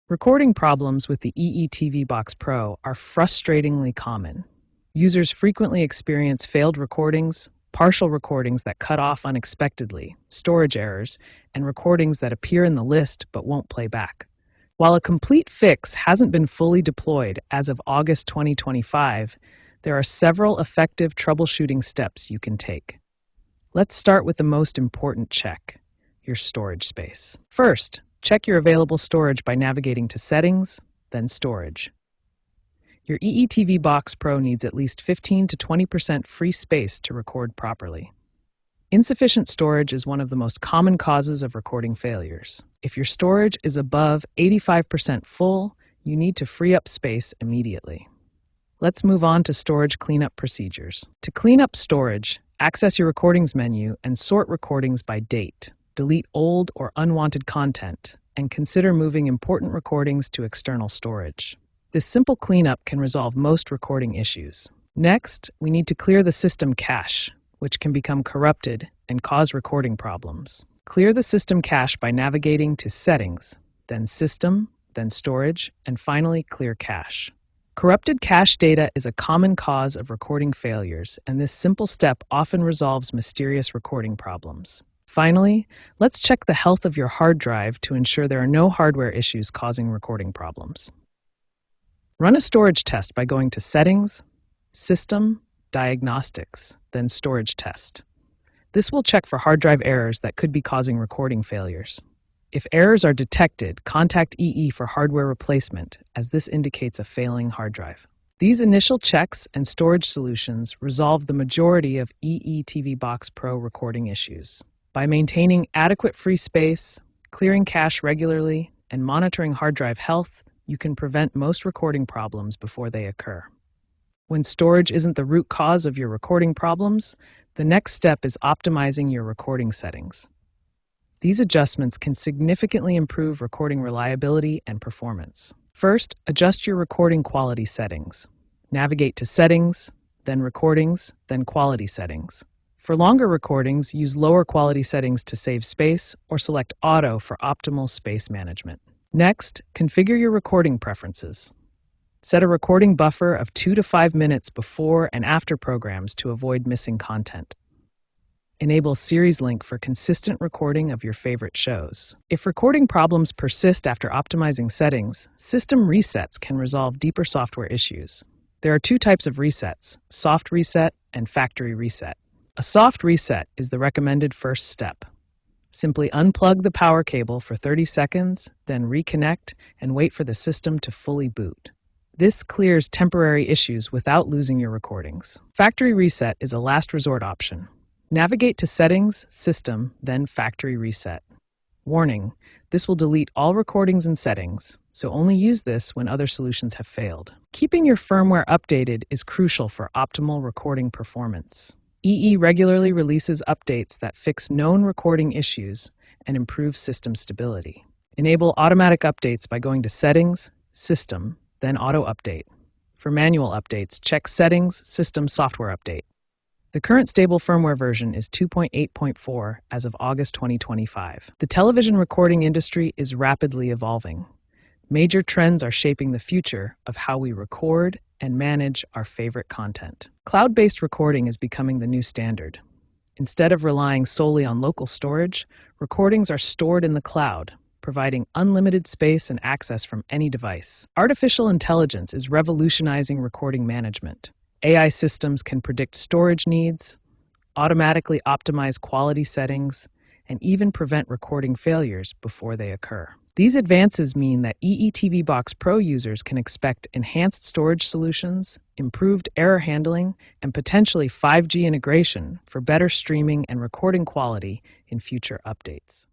Recording problems with the EE-TV Box Pro are frustratingly common. Users frequently experience failed recordings, partial recordings that cut off unexpectedly, storage errors, and recordings that appear in the list but won't play back. While a complete fix hasn't been fully deployed as of August 2025, there are several effective troubleshooting steps you can take. Let's start with the most important check: your storage space. First, check your available storage by navigating to Settings, then Storage. Your EE-TV Box Pro needs at least 15 to 20% free space to record properly. Insufficient storage is one of the most common causes of recording failures. If your storage is above 85% full, you need to free up space immediately. Let's move on to storage cleanup procedures. To clean up storage, access your Recordings menu and sort recordings by date. Delete old or unwanted content, and consider moving important recordings to external storage. This simple cleanup can resolve most recording issues. Next, we need to clear the system cache, which can become corrupted and cause recording problems. Clear the system cache by navigating to Settings, then System, then Storage, and finally Clear Cache. Corrupted cache data is a common cause of recording failures, and this simple step often resolves mysterious recording problems. Finally, let's check the health of your hard drive to ensure there are no hardware issues causing recording problems. Run a storage test by going to Settings, System, Diagnostics, then Storage Test. This will check for hard drive errors that could be causing recording failures. If errors are detected, contact EE for hardware replacement, as this indicates a failing hard drive. These initial checks and storage solutions resolve the majority of EE-TV Box Pro recording issues. By maintaining adequate free space, clearing cache regularly, and monitoring hard drive health, you can prevent most recording problems before they occur. When storage isn't the root cause of your recording problems, the next step is optimizing your recording settings. These adjustments can significantly improve recording reliability and performance. First, adjust your recording quality settings. Navigate to Settings, then Recordings, then Quality Settings. For longer recordings, use lower quality settings to save space or select Auto for optimal space management. Next, configure your recording preferences. Set a recording buffer of 2 to 5 minutes before and after programs to avoid missing content. Enable Series Link for consistent recording of your favorite shows. If recording problems persist after optimizing settings, system resets can resolve deeper software issues. There are 2 types of resets: soft reset and factory reset. A soft reset is the recommended first step. Simply unplug the power cable for 30 seconds, then reconnect and wait for the system to fully boot. This clears temporary issues without losing your recordings. Factory reset is a last resort option. Navigate to Settings, System, then Factory Reset. Warning: this will delete all recordings and settings, so only use this when other solutions have failed. Keeping your firmware updated is crucial for optimal recording performance. EE regularly releases updates that fix known recording issues and improve system stability. Enable automatic updates by going to Settings, System, then Auto Update. For manual updates, check Settings, System Software Update. The current stable firmware version is 2.8.4 as of August 2025. The television recording industry is rapidly evolving. Major trends are shaping the future of how we record and manage our favorite content. Cloud-based recording is becoming the new standard. Instead of relying solely on local storage, recordings are stored in the cloud, providing unlimited space and access from any device. Artificial intelligence is revolutionizing recording management. AI systems can predict storage needs, automatically optimize quality settings, and even prevent recording failures before they occur. These advances mean that EE-TV Box Pro users can expect enhanced storage solutions, improved error handling, and potentially 5G integration for better streaming and recording quality in future updates.